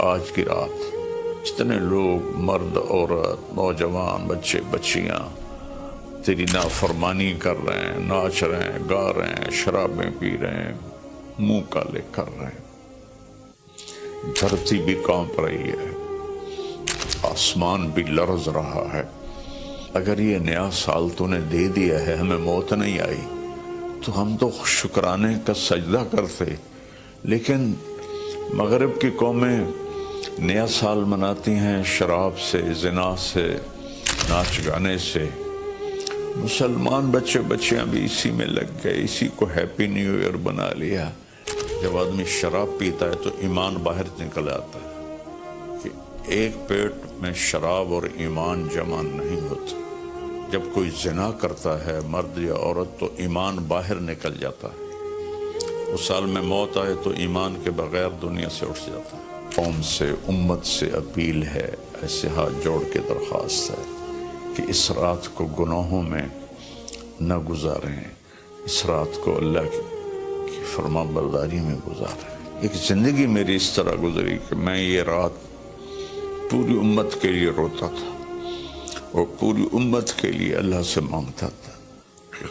آج کی رات جتنے لوگ مرد عورت نوجوان بچے بچیاں تیری نافرمانی کر رہے ہیں، ناچ رہے ہیں، گا رہے ہیں، شرابیں پی رہے ہیں، منہ کالے کر رہے ہیں، دھرتی بھی کانپ رہی ہے، آسمان بھی لرز رہا ہے۔ اگر یہ نیا سال تو نے دے دیا ہے، ہمیں موت نہیں آئی تو ہم تو شکرانے کا سجدہ کرتے، لیکن مغرب کی قومیں نیا سال مناتی ہیں شراب سے، زنا سے، ناچ گانے سے۔ مسلمان بچے بچیاں بھی اسی میں لگ گئے، اسی کو ہیپی نیو ایئر بنا لیا۔ جب آدمی شراب پیتا ہے تو ایمان باہر نکل آتا ہے کہ ایک پیٹ میں شراب اور ایمان جمع نہیں ہوتا۔ جب کوئی زنا کرتا ہے مرد یا عورت تو ایمان باہر نکل جاتا ہے۔ اس سال میں موت آئے تو ایمان کے بغیر دنیا سے اٹھ جاتا ہے۔ قوم سے، امت سے اپیل ہے، ایسے ہاتھ جوڑ کے درخواست ہے کہ اس رات کو گناہوں میں نہ گزاریں، اس رات کو اللہ کی فرما برداری میں گزاریں۔ ایک زندگی میری اس طرح گزری کہ میں یہ رات پوری امت کے لیے روتا تھا اور پوری امت کے لیے اللہ سے مانگتا تھا،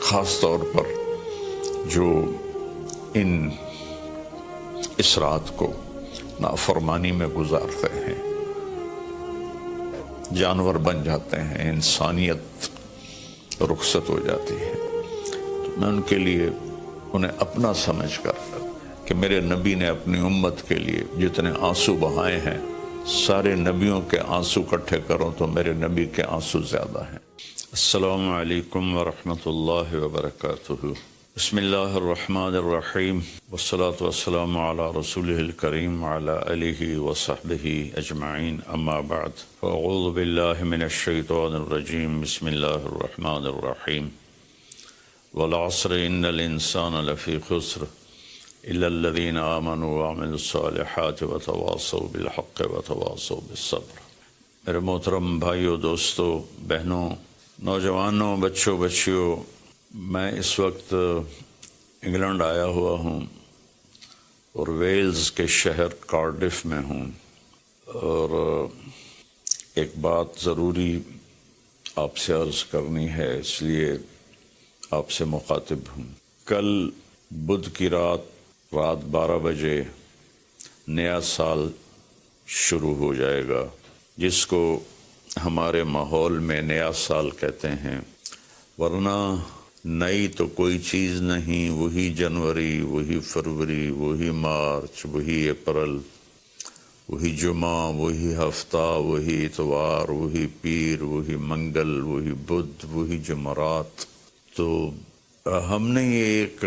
خاص طور پر جو اس رات کو نافرمانی میں گزارتے ہیں، جانور بن جاتے ہیں، انسانیت رخصت ہو جاتی ہے۔ تو میں ان کے لیے انہیں اپنا سمجھ کر کہ میرے نبی نے اپنی امت کے لیے جتنے آنسو بہائے ہیں، سارے نبیوں کے آنسو اکٹھے کروں تو میرے نبی کے آنسو زیادہ ہیں۔ السلام علیکم ورحمۃ اللہ وبرکاتہ۔ بسم اللہ الرحمن الرحیم، والصلاة والسلام علی رسولہ الکریم وعلی آلہ وصحبہ اجمعین، اما بعد فاعوذ باللہ من الشیطان الرجیم، بسم اللہ الرحمن الرحیم۔ والعصر ان الانسان لفی خسر الا الذین آمنوا وعملوا الصالحات وتواصوا بالحق وتواصوا بالصبر۔ میرے محترم بھائیوں، دوستوں، بہنوں، نوجوانوں، بچوں، بچیوں، میں اس وقت انگلینڈ آیا ہوا ہوں اور ویلز کے شہر کارڈف میں ہوں، اور ایک بات ضروری آپ سے عرض کرنی ہے، اس لیے آپ سے مخاطب ہوں۔ کل بدھ کی رات 12 بجے نیا سال شروع ہو جائے گا، جس کو ہمارے ماحول میں نیا سال کہتے ہیں، ورنہ نئی تو کوئی چیز نہیں، وہی جنوری، وہی فروری، وہی مارچ، وہی اپریل، وہی جمعہ، وہی ہفتہ، وہی اتوار، وہی پیر، وہی منگل، وہی بدھ، وہی جمعرات۔ تو ہم نے یہ ایک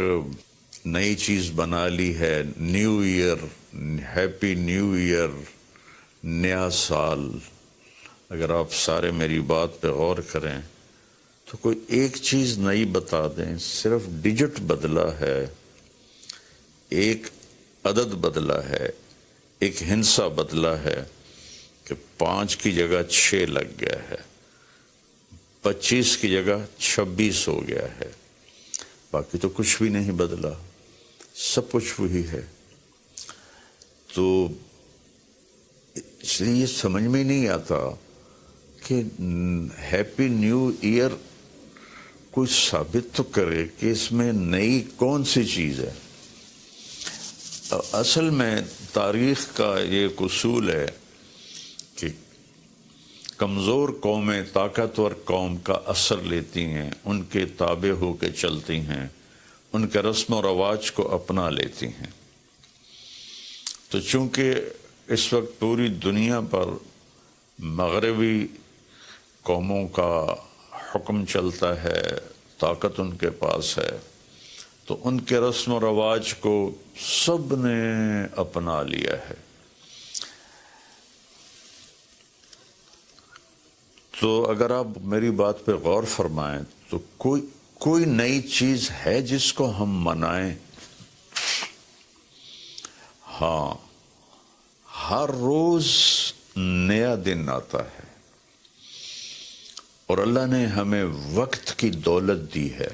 نئی چیز بنا لی ہے، new year, happy new year, نیا سال۔ اگر آپ سارے میری بات پہ غور کریں تو کوئی ایک چیز نئی بتا دیں، صرف ڈیجٹ بدلا ہے، ایک عدد بدلا ہے، ایک ہندسہ بدلا ہے کہ 5 کی جگہ 6 لگ گیا ہے، 25 کی جگہ 26 ہو گیا ہے، باقی تو کچھ بھی نہیں بدلا، سب کچھ وہی ہے۔ تو اس لیے یہ سمجھ میں نہیں آتا کہ ہیپی نیو ایئر کوئی ثابت تو کرے کہ اس میں نئی کون سی چیز ہے۔ اصل میں تاریخ کا یہ ایک اصول ہے کہ کمزور قومیں طاقتور قوم کا اثر لیتی ہیں، ان کے تابع ہو کے چلتی ہیں، ان کے رسم و رواج کو اپنا لیتی ہیں۔ تو چونکہ اس وقت پوری دنیا پر مغربی قوموں کا حکم چلتا ہے، طاقت ان کے پاس ہے، تو ان کے رسم و رواج کو سب نے اپنا لیا ہے۔ تو اگر آپ میری بات پہ غور فرمائیں تو کوئی نئی چیز ہے جس کو ہم منائیں؟ ہاں، ہر روز نیا دن آتا ہے، اور اللہ نے ہمیں وقت کی دولت دی ہے،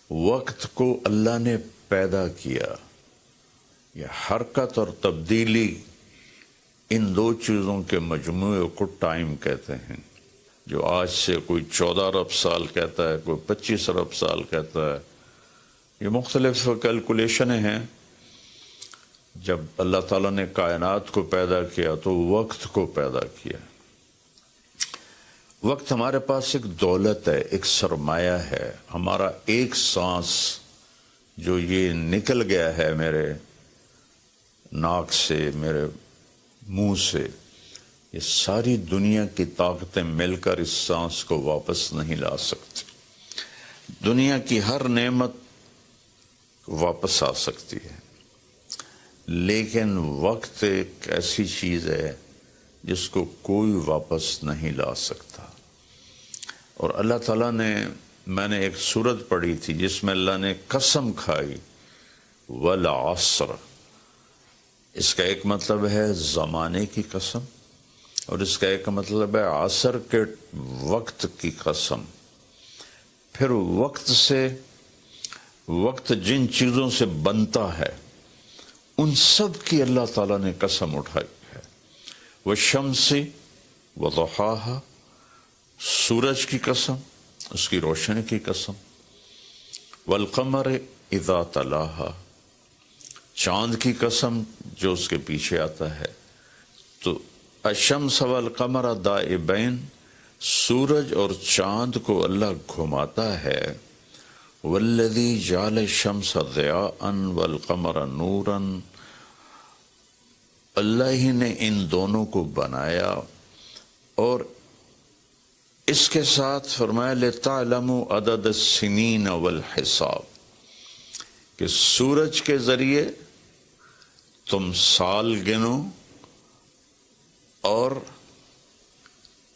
وقت کو اللہ نے پیدا کیا۔ یہ حرکت اور تبدیلی ان دو چیزوں کے مجموعے کو ٹائم کہتے ہیں. جو آج سے کوئی 14 ارب سال کہتا ہے، کوئی 25 ارب سال کہتا ہے، یہ مختلف کیلکولیشنیں ہیں. جب اللہ تعالیٰ نے کائنات کو پیدا کیا تو وقت کو پیدا کیا. وقت ہمارے پاس ایک دولت ہے، ایک سرمایہ ہے. ہمارا ایک سانس جو یہ نکل گیا ہے میرے ناک سے، میرے منہ سے، یہ ساری دنیا کی طاقتیں مل کر اس سانس کو واپس نہیں لا سکتی. دنیا کی ہر نعمت واپس آ سکتی ہے، لیکن وقت ایک ایسی چیز ہے جس کو کوئی واپس نہیں لا سکتا. اور اللہ تعالیٰ نے، میں نے ایک سورت پڑھی تھی جس میں اللہ نے قسم کھائی، والعصر. اس کا ایک مطلب ہے زمانے کی قسم، اور اس کا ایک مطلب ہے عصر کے وقت کی قسم. پھر وقت جن چیزوں سے بنتا ہے ان سب کی اللہ تعالیٰ نے قسم اٹھائی ہے. والشمس وضحاها، سورج کی قسم، اس کی روشنی کی قسم. والقمر اذا تلاها، چاند کی قسم جو اس کے پیچھے آتا ہے. تو الشمس والقمر دائبین، سورج اور چاند کو اللہ گھماتا ہے. والذی جعل الشمس ضیاء والقمر نورا، اللہ ہی نے ان دونوں کو بنایا. اور اس کے ساتھ فرمایا لِتَعْلَمُوا عَدَدَ السِّنِينَ وَالْحِسَابِ، کہ سورج کے ذریعے تم سال گنو اور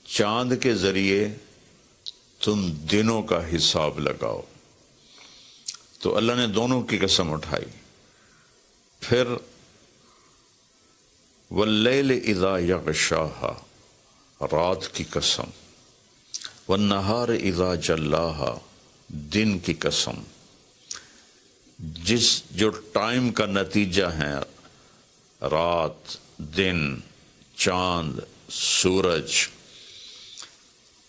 چاند کے ذریعے تم دنوں کا حساب لگاؤ. تو اللہ نے دونوں کی قسم اٹھائی. پھر واللیل اذا یغشاہا، رات کی قسم. والنہار اذا جلاہا، دن کی قسم. جو ٹائم کا نتیجہ ہے، رات، دن، چاند، سورج.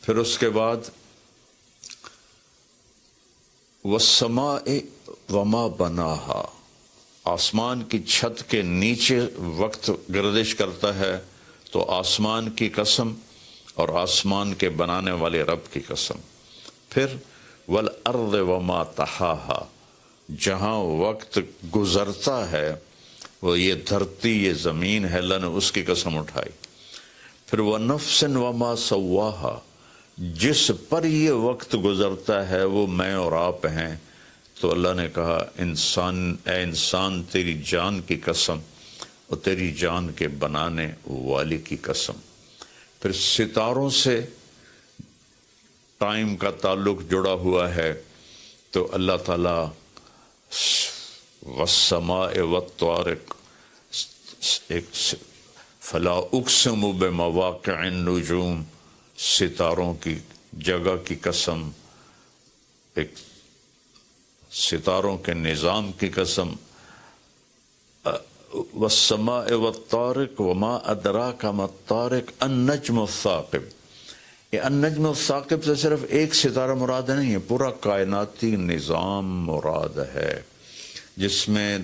پھر اس کے بعد والسماء وما بناہا، آسمان کی چھت کے نیچے وقت گردش کرتا ہے تو آسمان کی قسم اور آسمان کے بنانے والے رب کی قسم. پھر والارض وما طحاہا، جہاں وقت گزرتا ہے وہ یہ دھرتی، یہ زمین ہے، اللہ نے اس کی قسم اٹھائی. پھر وَنَفْسٍ وَمَا سَوَّاهَا، جس پر یہ وقت گزرتا ہے وہ میں اور آپ ہیں. تو اللہ نے کہا اے انسان تیری جان کی قسم اور تیری جان کے بنانے والی کی قسم. پھر ستاروں سے ٹائم کا تعلق جڑا ہوا ہے. تو اللہ تعالیٰ والسماء والطارق، فلا اقسم بمواقع النجوم، ستاروں کی جگہ کی قسم، ایک ستاروں کے نظام کی قسم. والسماء والطارق وما ادراک ما الطارق النجم الثاقب. یہ النجم الثاقب سے صرف ایک ستارہ مراد نہیں ہے، پورا کائناتی نظام مراد ہے، جس میں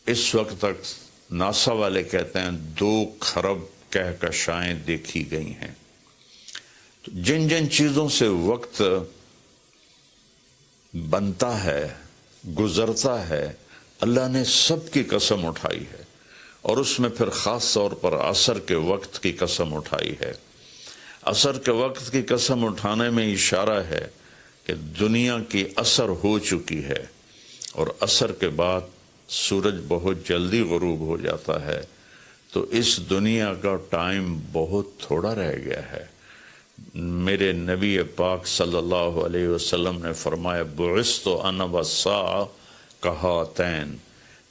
اس وقت تک ناسا والے کہتے ہیں 2 کھرب کہکشائیں دیکھی گئی ہیں. تو جن جن چیزوں سے وقت بنتا ہے، گزرتا ہے، اللہ نے سب کی قسم اٹھائی ہے. اور اس میں پھر خاص طور پر عصر کے وقت کی قسم اٹھائی ہے. عصر کے وقت کی قسم اٹھانے میں اشارہ ہے کہ دنیا کی عصر ہو چکی ہے، اور عصر کے بعد سورج بہت جلدی غروب ہو جاتا ہے. تو اس دنیا کا ٹائم بہت تھوڑا رہ گیا ہے. میرے نبی پاک صلی اللہ علیہ وسلم نے فرمایا بعثت انا والساعہ کہاتین،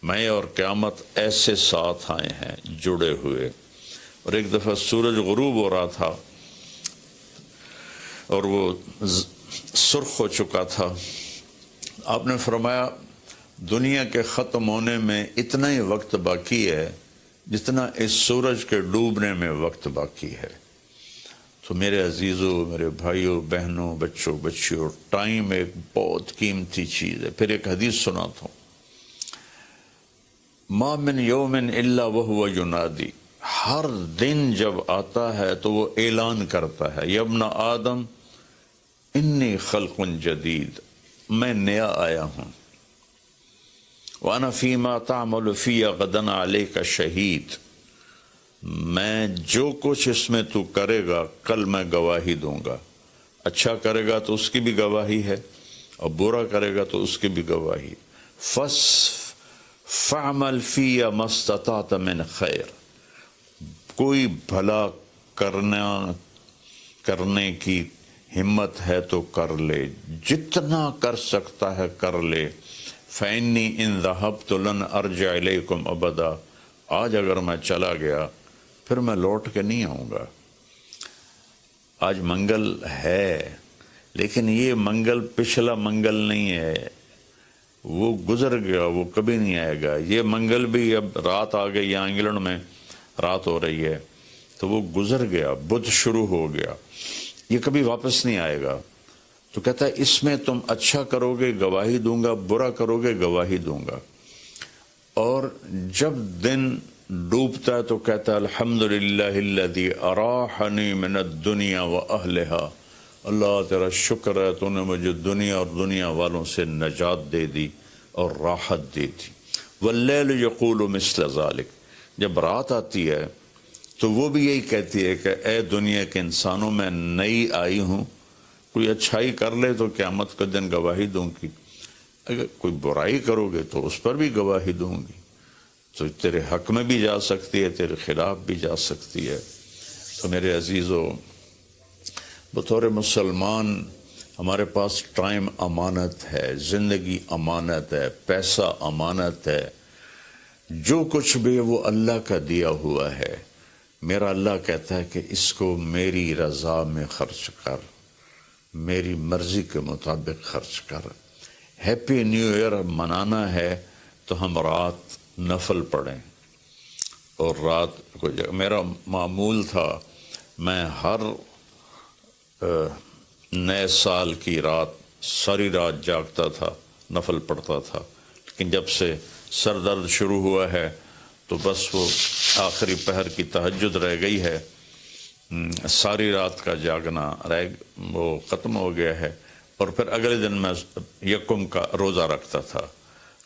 میں اور قیامت ایسے ساتھ آئے ہیں جڑے ہوئے. اور ایک دفعہ سورج غروب ہو رہا تھا اور وہ سرخ ہو چکا تھا. آپ نے فرمایا دنیا کے ختم ہونے میں اتنا ہی وقت باقی ہے جتنا اس سورج کے ڈوبنے میں وقت باقی ہے۔ تو میرے عزیزوں، میرے بھائیوں، بہنوں، بچوں، بچیوں، ٹائم ایک بہت قیمتی چیز ہے۔ پھر ایک حدیث سناتا ہوں، ما من یوم الا وہو ینادی، ہر دن جب آتا ہے تو وہ اعلان کرتا ہے، یا ابن آدم انی خلق جدید، میں نیا آیا ہوں، وَأَنَا فِي مَا تَعْمَلُ فِيَ غَدًا عَلَيْكَ شہید، میں جو کچھ اس میں تو کرے گا کل میں گواہی دوں گا۔ اچھا کرے گا تو اس کی بھی گواہی ہے، اور برا کرے گا تو اس کی بھی گواہی۔ فَعْمَلْ فِيَ مَا اسْتَطَعْتَ مِنْ خَيْرٍ، کوئی بھلا کرنے کی ہمت ہے تو کر لے، جتنا کر سکتا ہے کر لے۔ فَإِنِّي إِن ذَهَبْتُ لَنْ أَرْجِعَ إِلَيْكُمْ أَبَدًا، آج اگر میں چلا گیا پھر میں لوٹ کے نہیں آؤں گا۔ آج منگل ہے، لیکن یہ منگل پچھلا منگل نہیں ہے، وہ گزر گیا، وہ کبھی نہیں آئے گا۔ یہ منگل بھی اب رات آ گئی، یہاں انگلینڈ میں رات ہو رہی ہے، تو وہ گزر گیا، بدھ شروع ہو گیا، یہ کبھی واپس نہیں آئے گا۔ تو کہتا ہے اس میں تم اچھا کرو گے گواہی دوں گا، برا کرو گے گواہی دوں گا۔ اور جب دن ڈوبتا ہے تو کہتا ہے الحمدللہ الذی اراحنی من الدنیا واہلها، اللہ تیرا شکر ہے تو نے مجھے دنیا اور دنیا والوں سے نجات دے دی اور راحت دے دی۔ واللیل یقول مثل ذلک، جب رات آتی ہے تو وہ بھی یہی کہتی ہے کہ اے دنیا کے انسانوں، میں نئی آئی ہوں، کوئی اچھائی کر لے تو قیامت کا دن گواہی دوں گی، اگر کوئی برائی کرو گے تو اس پر بھی گواہی دوں گی۔ تو تیرے حق میں بھی جا سکتی ہے، تیرے خلاف بھی جا سکتی ہے۔ تو میرے عزیزو، بطور مسلمان ہمارے پاس ٹائم امانت ہے، زندگی امانت ہے، پیسہ امانت ہے، جو کچھ بھی ہے وہ اللہ کا دیا ہوا ہے۔ میرا اللہ کہتا ہے کہ اس کو میری رضا میں خرچ کر، میری مرضی کے مطابق خرچ کر۔ ہیپی نیو ایئر منانا ہے تو ہم رات نفل پڑھیں، اور رات کو میرا معمول تھا، میں ہر نئے سال کی رات ساری رات جاگتا تھا، نفل پڑھتا تھا، لیکن جب سے سر درد شروع ہوا ہے تو بس وہ آخری پہر کی تہجد رہ گئی ہے، ساری رات کا جاگنا وہ ختم ہو گیا ہے۔ اور پھر اگلے دن میں یکم کا روزہ رکھتا تھا،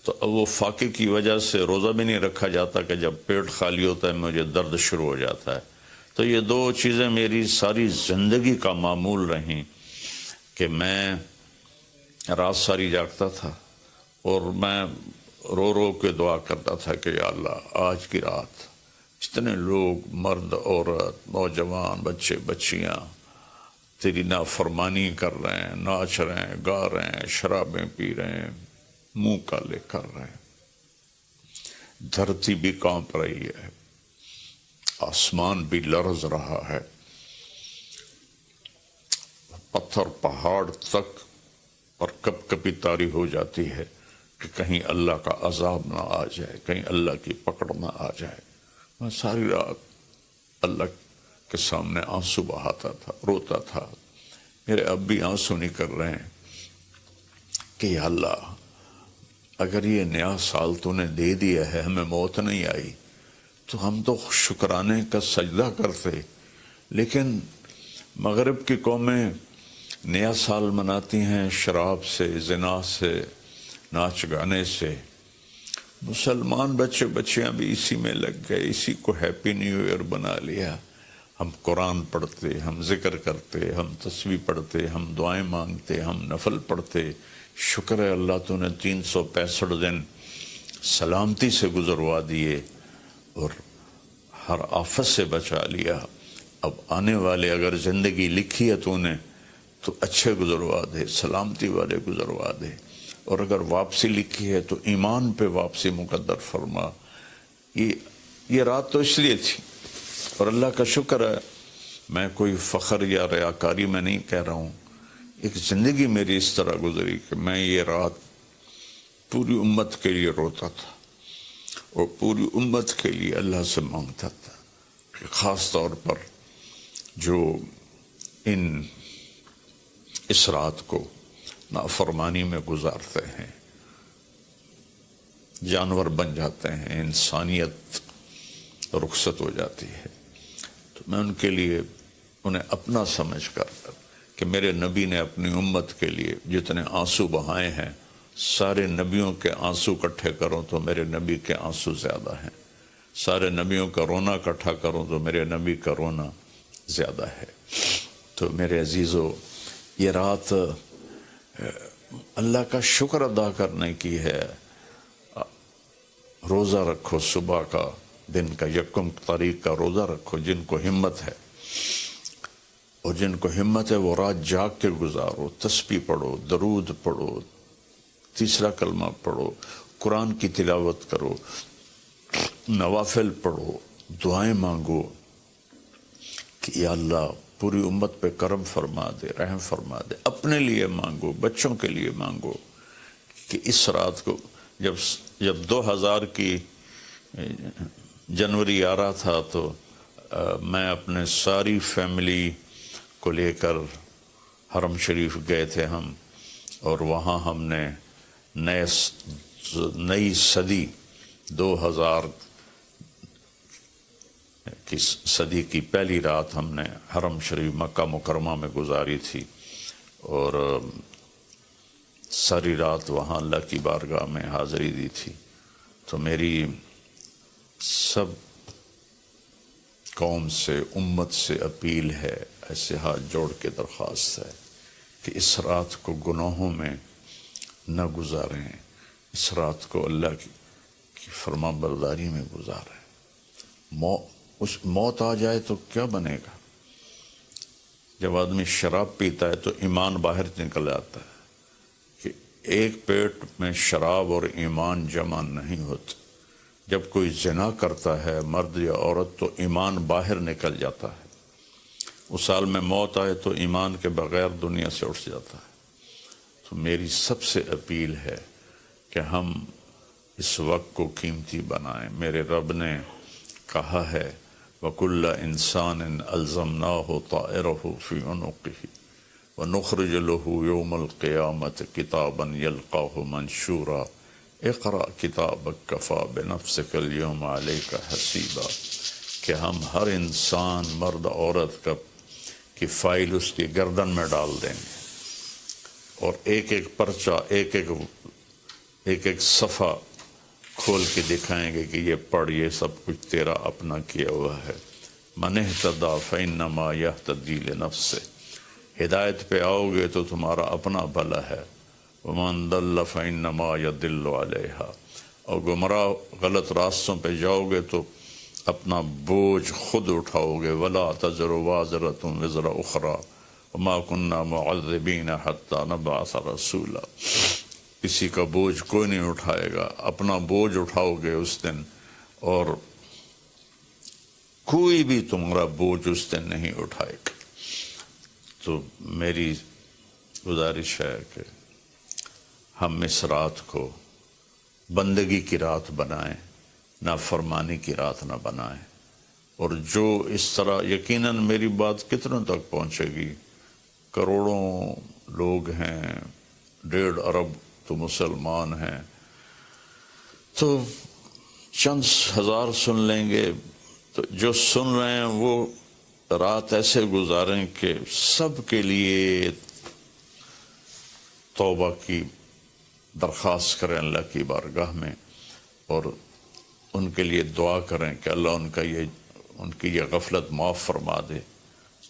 تو اب وہ فاقے کی وجہ سے روزہ بھی نہیں رکھا جاتا کہ جب پیٹ خالی ہوتا ہے مجھے درد شروع ہو جاتا ہے۔ تو یہ دو چیزیں میری ساری زندگی کا معمول رہیں کہ میں رات ساری جاگتا تھا، اور میں رو رو کے دعا کرتا تھا کہ یا اللہ آج کی رات جتنے لوگ، مرد، عورت، نوجوان، بچے، بچیاں تیری نافرمانی کر رہے ہیں، ناچ رہے ہیں، گا رہے ہیں، شرابیں پی رہے ہیں، منہ کالے کر رہے ہیں، دھرتی بھی کانپ رہی ہے، آسمان بھی لرز رہا ہے، پتھر پہاڑ تک اور کپ کپی طاری ہو جاتی ہے کہ کہیں اللہ کا عذاب نہ آ جائے، کہیں اللہ کی پکڑ نہ آ جائے۔ میں ساری رات اللہ کے سامنے آنسو بہاتا تھا، روتا تھا۔ میرے اب بھی آنسو نکل رہے ہیں کہ یا اللہ اگر یہ نیا سال تو نے دے دیا ہے، ہمیں موت نہیں آئی، تو ہم تو شکرانے کا سجدہ کرتے، لیکن مغرب کی قومیں نیا سال مناتی ہیں شراب سے، زنا سے، ناچ گانے سے۔ مسلمان بچے بچیاں بھی اسی میں لگ گئے، اسی کو ہیپی نیو ایئر بنا لیا۔ ہم قرآن پڑھتے، ہم ذکر کرتے، ہم تسبیح پڑھتے، ہم دعائیں مانگتے، ہم نفل پڑھتے۔ شکر ہے اللہ تو نے 365 دن سلامتی سے گزروا دیے اور ہر آفت سے بچا لیا۔ اب آنے والے اگر زندگی لکھی ہے تو نے تو اچھے گزروا دے، سلامتی والے گزروا دے، اور اگر واپسی لکھی ہے تو ایمان پہ واپسی مقدر فرما۔ یہ رات تو اس لیے تھی، اور اللہ کا شکر ہے، میں کوئی فخر یا ریاکاری میں نہیں کہہ رہا ہوں، ایک زندگی میری اس طرح گزری کہ میں یہ رات پوری امت کے لیے روتا تھا، اور پوری امت کے لیے اللہ سے مانگتا تھا کہ خاص طور پر جو اس رات کو نافرمانی میں گزارتے ہیں، جانور بن جاتے ہیں، انسانیت رخصت ہو جاتی ہے، تو میں ان کے لیے انہیں اپنا سمجھ کر کہ میرے نبی نے اپنی امت کے لیے جتنے آنسو بہائے ہیں، سارے نبیوں کے آنسو اکٹھے کروں تو میرے نبی کے آنسو زیادہ ہیں، سارے نبیوں کا رونا اکٹھا کروں تو میرے نبی کا رونا زیادہ ہے۔ تو میرے عزیزو، یہ رات اللہ کا شکر ادا کرنے کی ہے۔ روزہ رکھو، صبح کا دن کا یکم تاریخ کا روزہ رکھو جن کو ہمت ہے، اور جن کو ہمت ہے وہ رات جاگ کے گزارو، تسبیح پڑھو، درود پڑھو، تیسرا کلمہ پڑھو، قرآن کی تلاوت کرو، نوافل پڑھو، دعائیں مانگو کہ یا اللہ پوری امت پہ کرم فرما دے، رحم فرما دے۔ اپنے لیے مانگو، بچوں کے لیے مانگو کہ اس رات کو جب 2000 کی جنوری آ رہا تھا تو میں اپنے ساری فیملی کو لے کر حرم شریف گئے تھے ہم، اور وہاں ہم نے نئی صدی 2000 کی صدی کی پہلی رات ہم نے حرم شریف مکہ مکرمہ میں گزاری تھی، اور ساری رات وہاں اللہ کی بارگاہ میں حاضری دی تھی۔ تو میری سب قوم سے، امت سے اپیل ہے، ایسے ہاتھ جوڑ کے درخواست ہے کہ اس رات کو گناہوں میں نہ گزاریں، اس رات کو اللہ کی فرما برداری میں گزاریں۔ موت آ جائے تو کیا بنے گا؟ جب آدمی شراب پیتا ہے تو ایمان باہر نکل آتا ہے کہ ایک پیٹ میں شراب اور ایمان جمع نہیں ہوتے۔ جب کوئی زنا کرتا ہے مرد یا عورت تو ایمان باہر نکل جاتا ہے، اس حال میں موت آئے تو ایمان کے بغیر دنیا سے اٹھ جاتا ہے۔ تو میری سب سے اپیل ہے کہ ہم اس وقت کو قیمتی بنائیں۔ میرے رب نے کہا ہے وَكُلَّ إِنسَانٍ أَلْزَمْنَاهُ طَائِرَهُ فِي عُنُقِهِ وَنُخْرِجُ لَهُ يَوْمَ الْقِيَامَةِ كِتَابًا يَلْقَاهُ مَنْشُورًا اقرأ كِتَابَكَ كَفَى بِنَفْسِكَ الْيَوْمَ عَلَيْكَ حَسِيبًا، کہ ہم ہر انسان مرد عورت کی فائل اس کی گردن میں ڈال دیں گے، اور ایک ایک پرچہ، ایک ایک صفحہ کھول کے دکھائیں گے کہ یہ پڑھ، یہ سب کچھ تیرا اپنا کیا ہوا ہے۔ مَنِ اهْتَدَىٰ فَإِنَّمَا يَهْتَدِي لِنَفْسِهِ، ہدایت پہ آؤ گے تو تمہارا اپنا بھلا ہے، وَمَنْ ضَلَّ فَإِنَّمَا يَضِلُّ عَلَيْهَا، اور گمراہ غلط راستوں پہ جاؤ گے تو اپنا بوجھ خود اٹھاؤ گے۔ وَلَا تَزِرُ وَازِرَةٌ وِزْرَ أُخْرَىٰ وَمَا كُنَّا مُعَذِّبِينَ حَتَّىٰ نَبْعَثَ رَسُولًا، کسی کا بوجھ کوئی نہیں اٹھائے گا، اپنا بوجھ اٹھاؤ گے اس دن، اور کوئی بھی تمہارا بوجھ اس دن نہیں اٹھائے گا۔ تو میری گزارش ہے کہ ہم اس رات کو بندگی کی رات بنائیں، نافرمانی کی رات نہ بنائیں، اور جو اس طرح، یقیناً میری بات کتنوں تک پہنچے گی، کروڑوں لوگ ہیں، 1.5 ارب تو مسلمان ہیں، تو چند ہزار سن لیں گے، تو جو سن رہے ہیں وہ رات ایسے گزاریں کہ سب کے لیے توبہ کی درخواست کریں اللہ کی بارگاہ میں، اور ان کے لیے دعا کریں کہ اللہ ان کی یہ غفلت معاف فرما دے،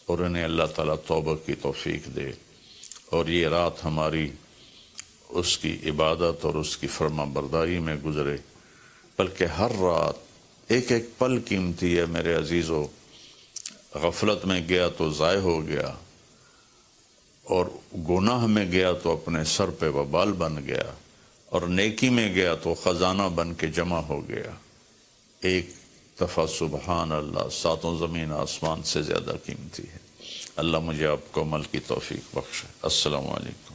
اور انہیں اللہ تعالیٰ توبہ کی توفیق دے، اور یہ رات ہماری اس کی عبادت اور اس کی فرما برداری میں گزرے۔ بلکہ ہر رات ایک ایک پل قیمتی ہے میرے عزیزو۔ غفلت میں گیا تو ضائع ہو گیا، اور گناہ میں گیا تو اپنے سر پہ وبال بن گیا، اور نیکی میں گیا تو خزانہ بن کے جمع ہو گیا۔ ایک دفعہ سبحان اللہ 7 زمین آسمان سے زیادہ قیمتی ہے۔ اللہ مجھے آپ کو عمل کی توفیق بخشے۔ السلام علیکم۔